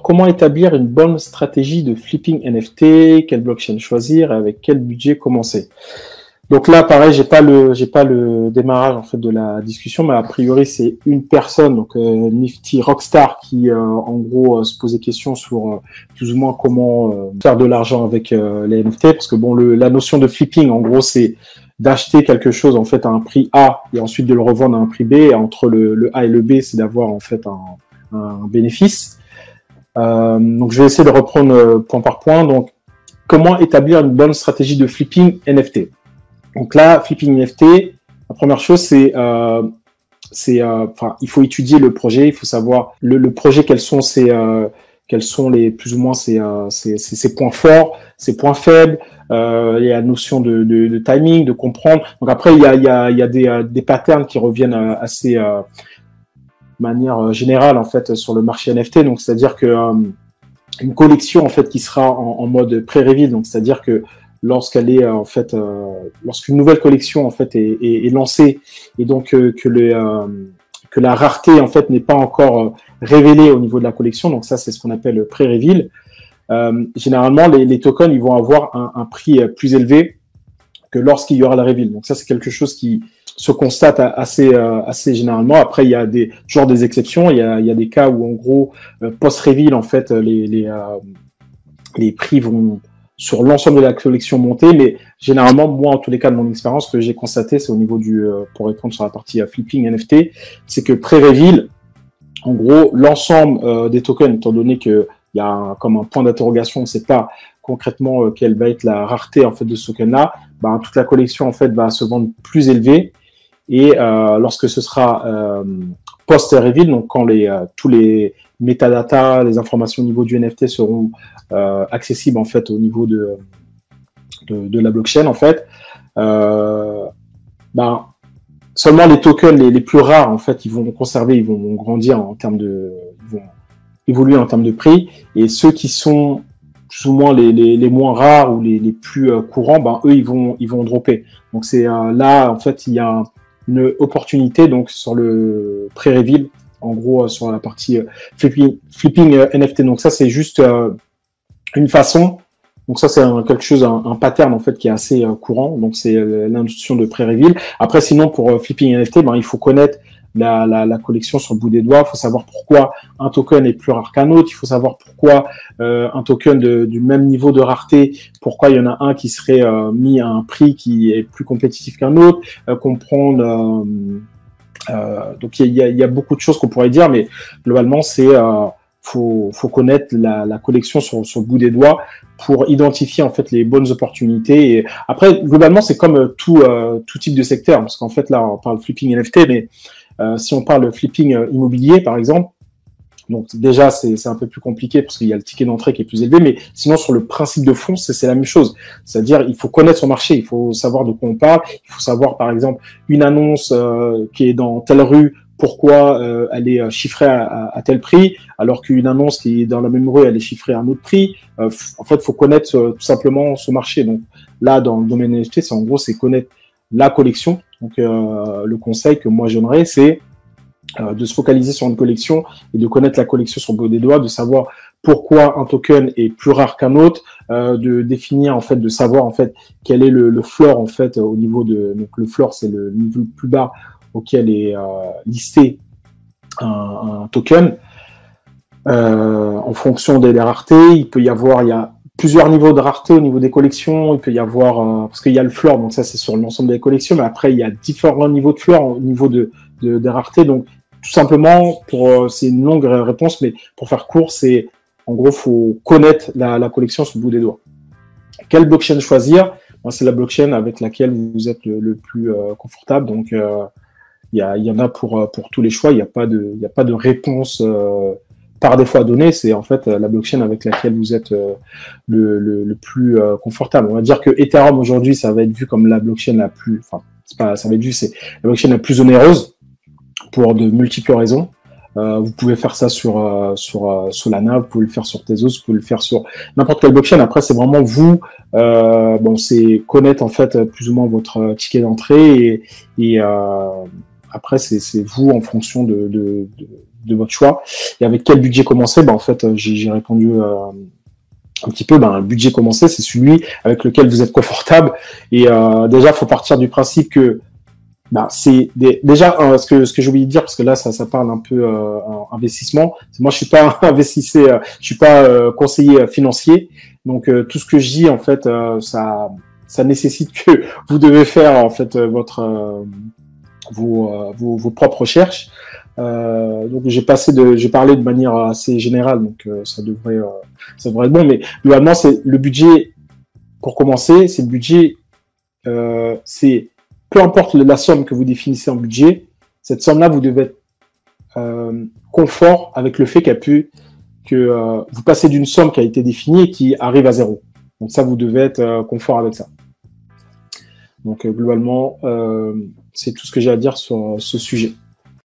Comment établir une bonne stratégie de flipping NFT? Quelle blockchain choisir? Avec quel budget commencer? Donc là, pareil, j'ai pas le démarrage en fait de la discussion, mais a priori c'est une personne, donc Nifty Rockstar, qui en gros se posait question sur plus ou moins comment faire de l'argent avec les NFT, parce que bon, la notion de flipping, en gros, c'est d'acheter quelque chose en fait à un prix A et ensuite de le revendre à un prix B. Et entre le A et le B, c'est d'avoir en fait un bénéfice. Donc je vais essayer de reprendre point par point. Donc comment établir une bonne stratégie de flipping NFT? Donc là, flipping NFT, la première chose, c'est il faut étudier le projet, il faut savoir le projet, quels sont les plus ou moins ses points forts, ses points faibles. Il y a la notion de timing, de comprendre. Donc après, il y a des patterns qui reviennent assez de manière générale en fait sur le marché NFT. Donc c'est-à-dire que une collection en fait qui sera en mode pré-reveal, donc c'est-à-dire que lorsqu'elle est lorsqu'une nouvelle collection en fait est lancée et donc que la rareté en fait n'est pas encore révélée au niveau de la collection, donc ça c'est ce qu'on appelle pré-reveal. Généralement les tokens ils vont avoir un prix plus élevé que lorsqu'il y aura la reveal. Donc ça c'est quelque chose qui se constate assez généralement. Après il y a des exceptions, il y a des cas où en gros post-reveal en fait les prix vont sur l'ensemble de la collection montée, mais généralement, moi, en tous les cas de mon expérience, ce que j'ai constaté, c'est au niveau pour répondre sur la partie flipping NFT, c'est que pré-reveal, en gros, l'ensemble des tokens, étant donné qu'il y a comme un point d'interrogation, on ne sait pas concrètement quelle va être la rareté en fait de ce token-là, toute la collection en fait va se vendre plus élevée, et lorsque ce sera post-reveal, donc quand tous les métadata, les informations au niveau du NFT seront accessibles en fait au niveau de la blockchain en fait, seulement les tokens les plus rares en fait ils vont grandir ils vont évoluer en termes de prix, et ceux qui sont plus ou moins les moins rares ou les plus courants, eux ils vont dropper. Donc c'est là en fait il y a une opportunité donc sur le pré-reveal, en gros sur la partie flipping NFT. Donc ça c'est juste une façon. Donc ça c'est quelque chose, un pattern en fait qui est assez courant. Donc c'est la notion de pré-reveal. Après sinon pour flipping NFT, il faut connaître la collection sur le bout des doigts. Il faut savoir pourquoi un token est plus rare qu'un autre. Il faut savoir pourquoi un token du même niveau de rareté, pourquoi il y en a un qui serait mis à un prix qui est plus compétitif qu'un autre. Comprendre. Donc il y a beaucoup de choses qu'on pourrait dire, mais globalement c'est faut connaître la collection sur le bout des doigts pour identifier en fait les bonnes opportunités. Et après globalement c'est comme tout type de secteur, parce qu'en fait là on parle flipping NFT, mais si on parle flipping immobilier par exemple, donc déjà c'est un peu plus compliqué parce qu'il y a le ticket d'entrée qui est plus élevé, mais sinon sur le principe de fond c'est la même chose. C'est-à-dire il faut connaître son marché, il faut savoir de quoi on parle, il faut savoir par exemple une annonce qui est dans telle rue, pourquoi elle est chiffrée à tel prix, alors qu'une annonce qui est dans la même rue elle est chiffrée à un autre prix. En fait il faut connaître tout simplement son marché. Donc là dans le domaine NFT c'est connaître la collection. Donc le conseil que moi je donnerais c'est de se focaliser sur une collection et de connaître la collection sur le bout des doigts, de savoir pourquoi un token est plus rare qu'un autre, de définir en fait, de savoir en fait quel est le floor en fait au niveau donc le floor c'est le niveau le plus bas auquel est listé un token. En fonction des raretés, il y a plusieurs niveaux de rareté au niveau des collections. Il peut y avoir parce qu'il y a le floor, donc ça c'est sur l'ensemble des collections, mais après il y a différents niveaux de floor au niveau des raretés. Donc tout simplement, c'est une longue réponse, mais pour faire court, c'est en gros faut connaître la collection sur le bout des doigts. Quelle blockchain choisir? Moi, c'est la blockchain avec laquelle vous êtes le plus confortable. Donc il y en a pour tous les choix. Il n'y a pas de réponse par défaut à donner. C'est en fait la blockchain avec laquelle vous êtes le plus confortable. On va dire que Ethereum aujourd'hui, ça va être vu comme la blockchain la plus, c'est la blockchain la plus onéreuse pour de multiples raisons. Vous pouvez faire ça sur Solana, vous pouvez le faire sur Tezos, vous pouvez le faire sur n'importe quelle blockchain. Après, c'est vraiment vous, c'est connaître en fait plus ou moins votre ticket d'entrée et après c'est vous en fonction de de votre choix. Et avec quel budget commencer? En fait, j'ai répondu un petit peu. Le budget commencer, c'est celui avec lequel vous êtes confortable. Et déjà, il faut partir du principe que c'est déjà ce que j'ai oublié de dire, parce que là ça parle un peu investissement. Moi je suis pas investisseur, je suis pas conseiller financier, donc tout ce que je dis en fait ça nécessite que vous devez faire en fait vos propres recherches. Donc j'ai parlé de manière assez générale, donc ça devrait être bon, mais globalement c'est le budget pour commencer, c'est le budget, c'est peu importe la somme que vous définissez en budget, cette somme-là, vous devez être confort avec le fait que vous passez d'une somme qui a été définie et qui arrive à zéro. Donc ça, vous devez être confort avec ça. Donc globalement, c'est tout ce que j'ai à dire sur ce sujet.